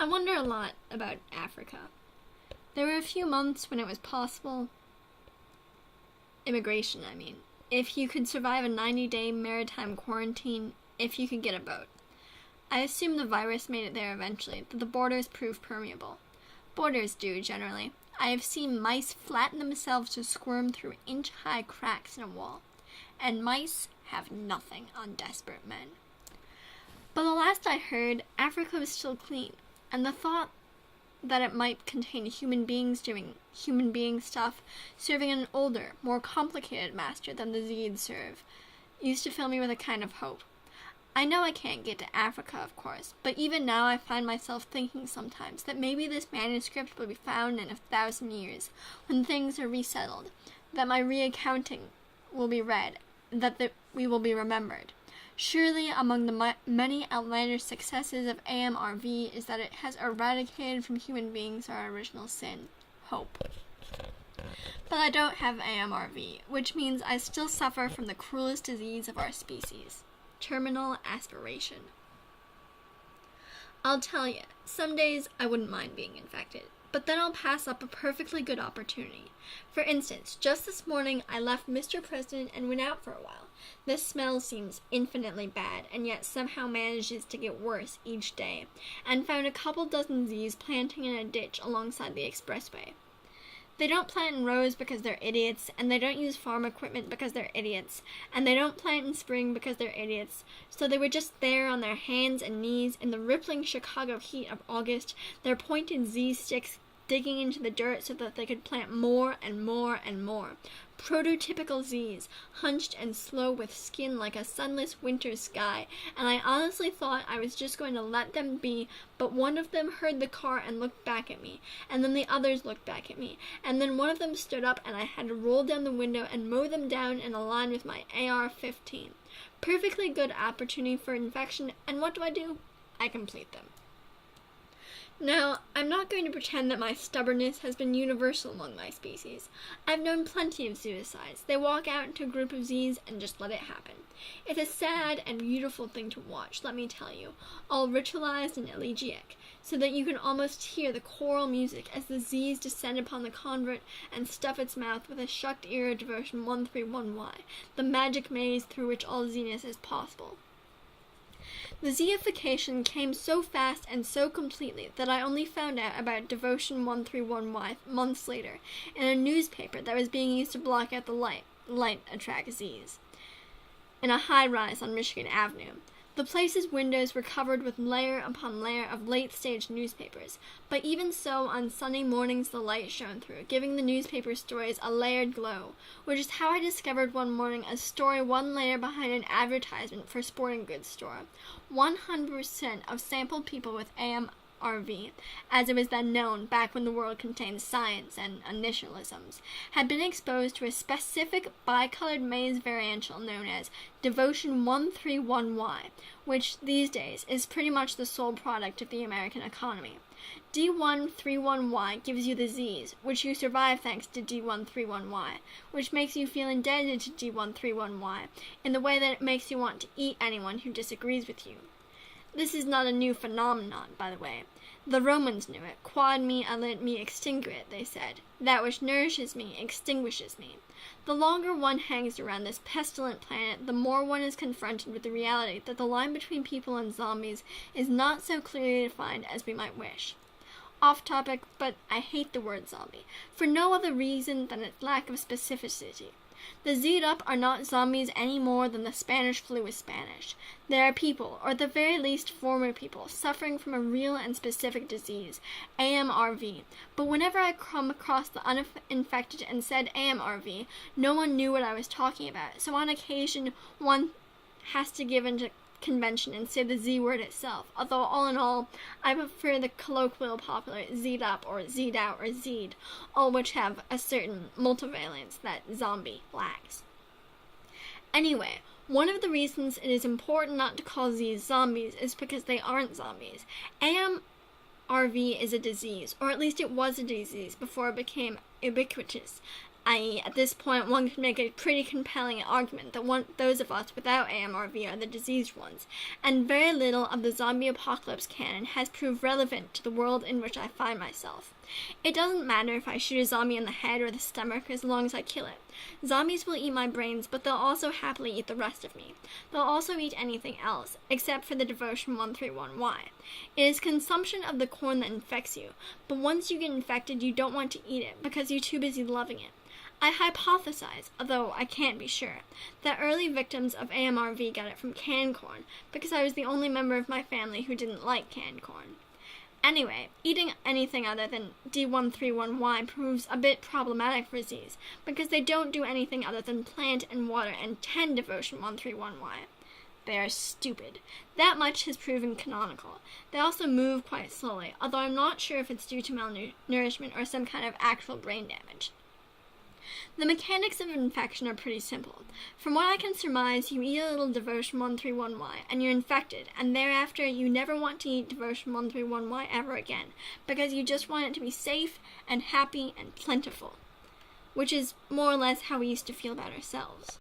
wonder a lot about Africa. There were a few months when it was possible. Immigration, I mean. If you could survive a 90-day maritime quarantine, if you could get a boat. I assume the virus made it there eventually, that the borders proved permeable. Borders do, generally. I have seen mice flatten themselves to squirm through inch-high cracks in a wall. And mice have nothing on desperate men. But the last I heard, Africa was still clean, and the thought that it might contain human beings doing human being stuff, serving an older, more complicated master than the Zeds serve, used to fill me with a kind of hope. I know I can't get to Africa, of course, but even now I find myself thinking sometimes that maybe this manuscript will be found in 1,000 years, when things are resettled, that my reaccounting will be read, that we will be remembered. Surely, among the many outlandish successes of AMRV is that it has eradicated from human beings our original sin, hope. But I don't have AMRV, which means I still suffer from the cruelest disease of our species, terminal aspiration. I'll tell you, some days I wouldn't mind being infected, but then I'll pass up a perfectly good opportunity. For instance, just this morning I left Mr. President and went out for a while. This smell seems infinitely bad, and yet somehow manages to get worse each day, and found a couple dozen Z's planting in a ditch alongside the expressway. They don't plant in rows because they're idiots, and they don't use farm equipment because they're idiots, and they don't plant in spring because they're idiots, so they were just there on their hands and knees in the rippling Chicago heat of August, their pointed Z sticks digging into the dirt so that they could plant more and more and more. Prototypical Z's, hunched and slow with skin like a sunless winter sky, and I honestly thought I was just going to let them be, but one of them heard the car and looked back at me, and then the others looked back at me, and then one of them stood up and I had to roll down the window and mow them down in a line with my AR-15. Perfectly good opportunity for infection, and what do? I complete them. Now, I'm not going to pretend that my stubbornness has been universal among my species. I've known plenty of suicides. They walk out into a group of Z's and just let it happen. It's a sad and beautiful thing to watch, let me tell you, all ritualized and elegiac, so that you can almost hear the choral music as the Z's descend upon the convert and stuff its mouth with a shucked ear of devotion 131Y, the magic maze through which all Zeness is possible. The Ziification came so fast and so completely that I only found out about Devotion 131Y months later in a newspaper that was being used to block out the light attract Z's, in a high-rise on Michigan Avenue. The place's windows were covered with layer upon layer of late-stage newspapers, but even so, on sunny mornings the light shone through, giving the newspaper stories a layered glow, which is how I discovered one morning a story one layer behind an advertisement for a sporting goods store. 100% of sampled people with AMRV, as it was then known back when the world contained science and initialisms, had been exposed to a specific bicolored maize variantial known as Devotion 131Y, which these days is pretty much the sole product of the American economy. D131Y gives you the Z's, which you survive thanks to D131Y, which makes you feel indebted to D131Y in the way that it makes you want to eat anyone who disagrees with you. This is not a new phenomenon, by the way. The Romans knew it. Quod me alit me extinguit, they said. That which nourishes me extinguishes me. The longer one hangs around this pestilent planet, the more one is confronted with the reality that the line between people and zombies is not so clearly defined as we might wish. Off topic, but I hate the word zombie, for no other reason than its lack of specificity. The Z'd up are not zombies any more than the Spanish flu is Spanish. They are people, or at the very least former people, suffering from a real and specific disease, AMRV. But whenever I come across the uninfected and said AMRV, no one knew what I was talking about, so on occasion one has to give into convention and say the Z word itself, although all in all, I prefer the colloquial popular Z'd up or Z'd out or Z'd, all which have a certain multivalence that zombie lacks. Anyway, one of the reasons it is important not to call Z's zombies is because they aren't zombies. AMRV is a disease, or at least it was a disease before it became ubiquitous. i.e. at this point one could make a pretty compelling argument that those of us without AMRV are the diseased ones, and very little of the zombie apocalypse canon has proved relevant to the world in which I find myself. It doesn't matter if I shoot a zombie in the head or the stomach as long as I kill it. Zombies will eat my brains, but they'll also happily eat the rest of me. They'll also eat anything else, except for the Devotion 131Y. It is consumption of the corn that infects you, but once you get infected you don't want to eat it because you're too busy loving it. I hypothesize, although I can't be sure, that early victims of AMRV got it from canned corn, because I was the only member of my family who didn't like canned corn. Anyway, eating anything other than D131Y proves a bit problematic for Z's, because they don't do anything other than plant and water and 10 Devotion 131Y. They are stupid. That much has proven canonical. They also move quite slowly, although I'm not sure if it's due to malnourishment or some kind of actual brain damage. The mechanics of infection are pretty simple. From what I can surmise, you eat a little Devotion 131Y, and you're infected, and thereafter you never want to eat Devotion 131Y ever again, because you just want it to be safe and happy and plentiful, which is more or less how we used to feel about ourselves.